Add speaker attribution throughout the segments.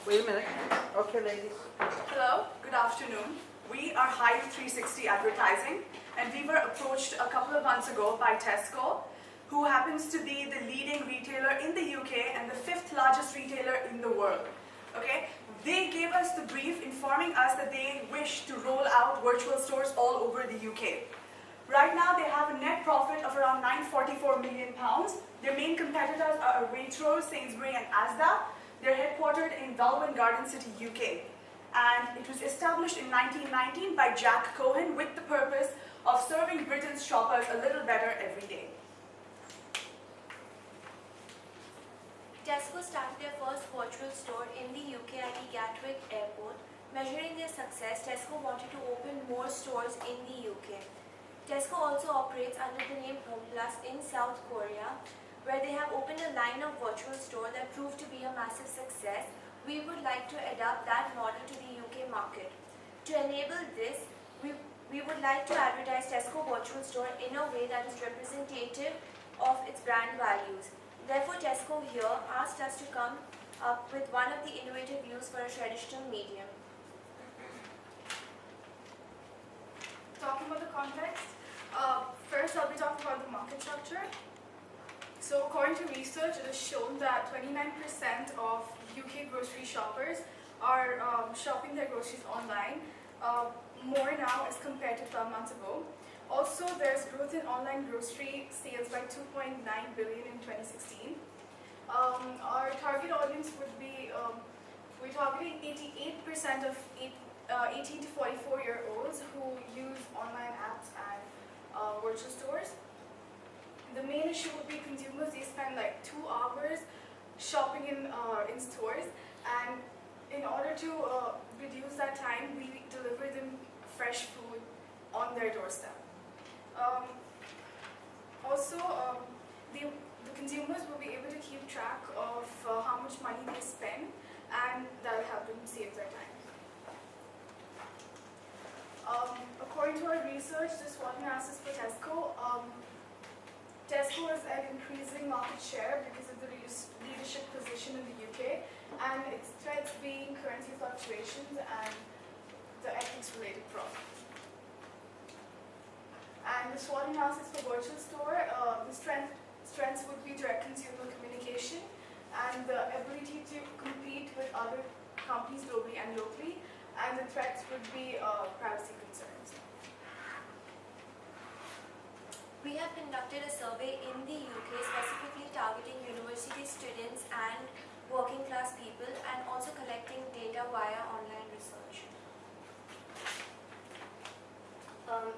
Speaker 1: Wait a minute. Okay, ladies.
Speaker 2: Hello, good afternoon. We are Hive 360 Advertising, and we were approached a couple of months ago by Tesco, who happens to be the leading retailer in the UK and the 5th largest retailer in the world. Okay? They gave us the brief informing us that they wish to roll out virtual stores all over the UK. Right now, they have a net profit of around £944 million. Their main competitors are Waitrose, Sainsbury, and Asda. They're headquartered in Welwyn Garden City, UK. And it was established in 1919 by Jack Cohen with the purpose of serving Britain's shoppers a little better every day.
Speaker 3: Tesco started their first virtual store in the UK at the Gatwick Airport. Measuring their success, Tesco wanted to open more stores in the UK. Tesco also operates under the name Homeplus in South Korea, where they have opened a line of virtual store that proved to be a massive success. We would like to adapt that model to the UK market. To enable this, we would like to advertise Tesco virtual store in a way that is representative of its brand values. Therefore, Tesco here asked us to come up with one of the innovative views for a traditional medium.
Speaker 2: Talking about the context, first I'll be talking about the market structure. So according to research, it has shown that 29% of UK grocery shoppers are shopping their groceries online, more now as compared to 12 months ago. Also, there's growth in online grocery sales by 2.9 billion in 2016. Our target audience would be, we're targeting 88% of 18 to 44-year-olds who use online apps and virtual stores. The main issue would be consumers, they spend like 2 hours shopping in stores, and in order to reduce that time, we deliver them fresh food on their doorstep. Also, the consumers will be able to keep track of how much money they spend, and that will help them save their time. According to our research, the SWOT analysis for Tesco, Tesco is an increasing market share because of the leadership position in the UK, and its threats being currency fluctuations and the ethics-related problems. And the SWOT analysis for virtual store, the strengths would be direct consumer communication and the ability to compete with other companies globally and locally, and the threats would be privacy concerns.
Speaker 3: We have conducted a survey in the UK specifically targeting university students and working class people, and also collecting data via online research.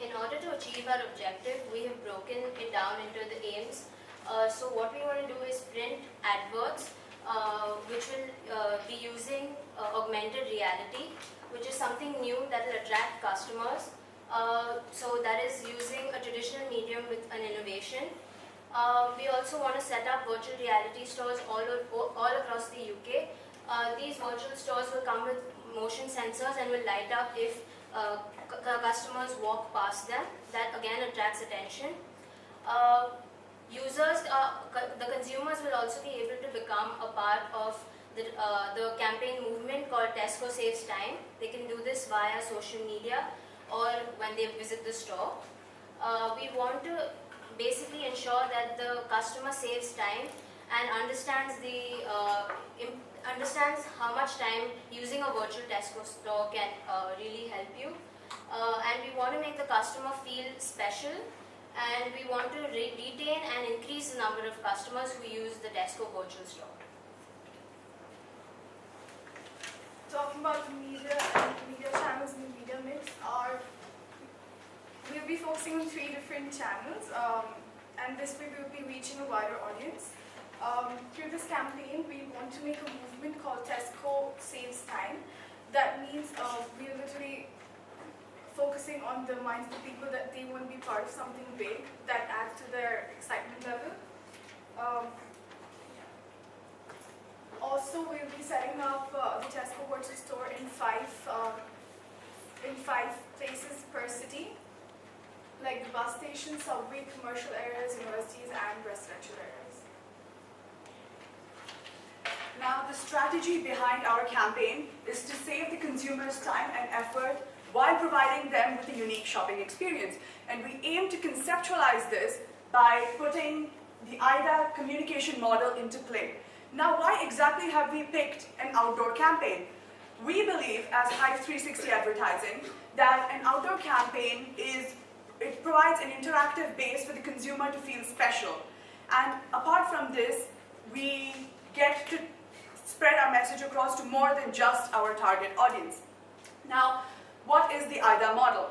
Speaker 4: In order to achieve our objective, we have broken it down into the aims. So what we want to do is print adverts which will be using augmented reality, which is something new that will attract customers. So that is using a traditional medium with an innovation. We also want to set up virtual reality stores all across the UK. These virtual stores will come with motion sensors and will light up if customers walk past them. That again attracts attention. The consumers will also be able to become a part of the campaign movement called Tesco Saves Time. They can do this via social media or when they visit the store. We want to basically ensure that the customer saves time and understands how much time using a virtual Tesco store can really help you. And we want to make the customer feel special, and we want to retain and increase the number of customers who use the Tesco virtual store.
Speaker 2: Talking about the media channels and the media mix, we'll be focusing on 3 different channels, and this way we'll be reaching a wider audience. Through this campaign, we want to make a movement called Tesco Saves Time. That means we're literally focusing on the minds of the people that they want to be part of something big that adds to their excitement level. Also, we'll be setting up the Tesco virtual store in 5 places per city, like the bus station, subway, commercial areas, universities, and residential areas.
Speaker 5: Now, the strategy behind our campaign is to save the consumers time and effort while providing them with a unique shopping experience. And we aim to conceptualize this by putting the IDA communication model into play. Now, why exactly have we picked an outdoor campaign? We believe, as Hype 360 Advertising, that an outdoor campaign provides an interactive base for the consumer to feel special. And apart from this, we get to spread our message across to more than just our target audience. Now, what is the IDA model?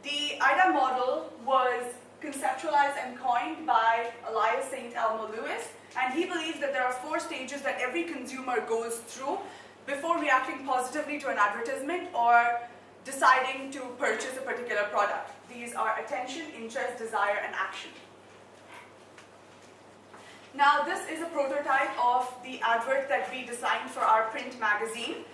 Speaker 5: The IDA model was conceptualized and coined by Elias St. Elmo Lewis, and he believes that there are 4 stages that every consumer goes through before reacting positively to an advertisement or deciding to purchase a particular product. These are attention, interest, desire, and action. Now, this is a prototype of the advert that we designed for our print magazine.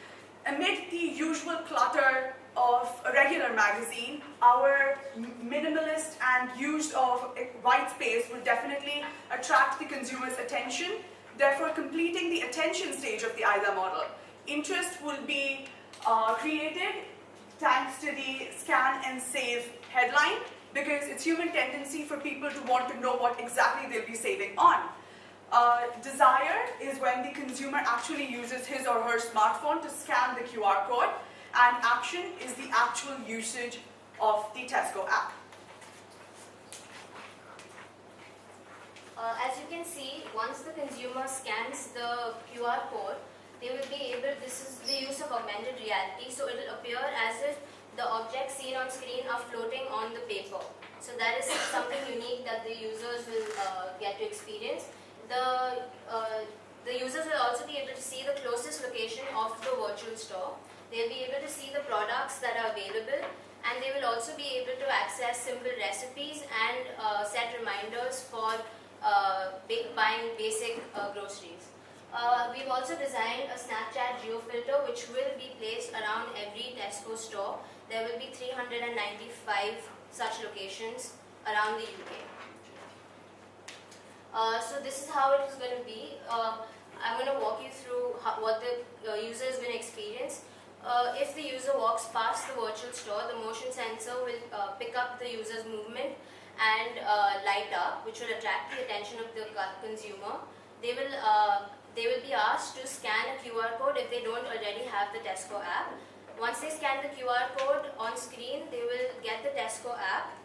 Speaker 5: Amid the usual clutter of a regular magazine, our minimalist and use of white space will definitely attract the consumer's attention, therefore completing the attention stage of the IDA model. Interest will be created thanks to the scan and save headline, because it's human tendency for people to want to know what exactly they'll be saving on. Desire is when the consumer actually uses his or her smartphone to scan the QR code, and action is the actual usage of the Tesco app.
Speaker 4: As you can see, once the consumer scans the QR code, they will be able, this is the use of augmented reality, so it will appear as if the objects seen on screen are floating on the paper. So that is something unique that the users will get to experience. The users will also be able to see the closest location of the virtual store. They'll be able to see the products that are available, and they will also be able to access simple recipes and set reminders for buying basic groceries. We've also designed a Snapchat geofilter which will be placed around every Tesco store. There will be 395 such locations around the UK. So this is how it is going to be. I'm going to walk you through what the user is going to experience. If the user walks past the virtual store, the motion sensor will pick up the user's movement and light up, which will attract the attention of the consumer. They will be asked to scan a QR code if they don't already have the Tesco app. Once they scan the QR code on screen, they will get the Tesco app,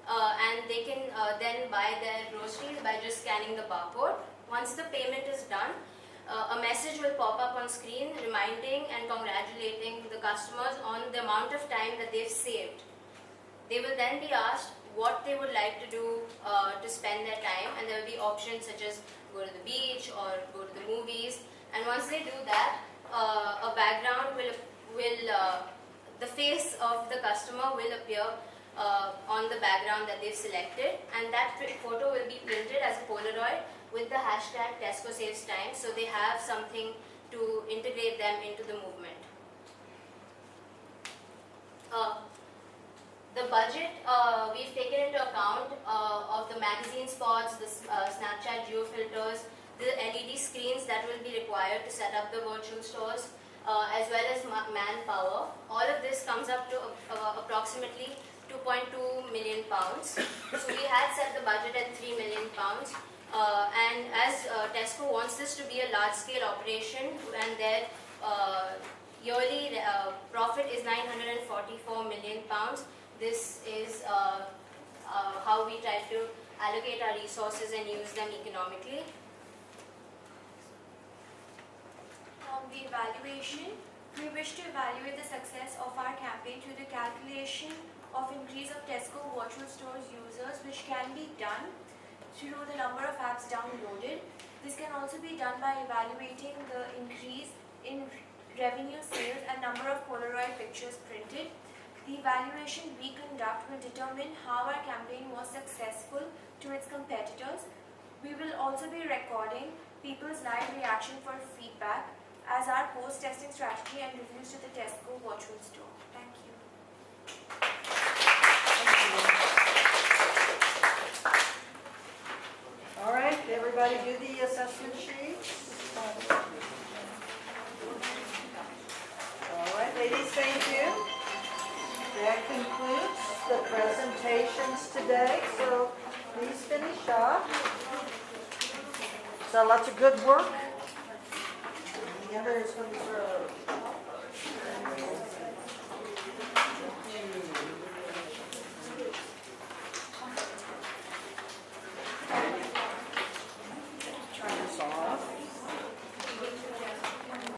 Speaker 4: and they can then buy their groceries by just scanning the barcode. Once the payment is done, a message will pop up on screen reminding and congratulating the customers on the amount of time that they've saved. They will then be asked what they would like to do to spend their time, and there will be options such as go to the beach or go to the movies. And once they do that, a background the face of the customer will appear on the background that they've selected, and that photo will be printed as a Polaroid with the hashtag Tesco Saves Time, so they have something to integrate them into the movement. The budget, we've taken into account of the magazine spots, the Snapchat geofilters, the LED screens that will be required to set up the virtual stores, as well as manpower. All of this comes up to approximately £2.2 million. So we had set the budget at £3 million. And as Tesco wants this to be a large-scale operation, and their yearly profit is £944 million, this is how we try to allocate our resources and use them economically.
Speaker 3: The evaluation, we wish to evaluate the success of our campaign through the calculation of increase of Tesco virtual stores users, which can be done through the number of apps downloaded. This can also be done by evaluating the increase in revenue, sales, and number of Polaroid pictures printed. The evaluation we conduct will determine how our campaign was successful to its competitors. We will also be recording people's live reaction for feedback as our post-testing strategy and reviews to the Tesco virtual store. Thank you.
Speaker 1: All right, everybody do the assessment sheets. ladies, thank you. That concludes the presentations today, so please finish up. So lots of good work. The others,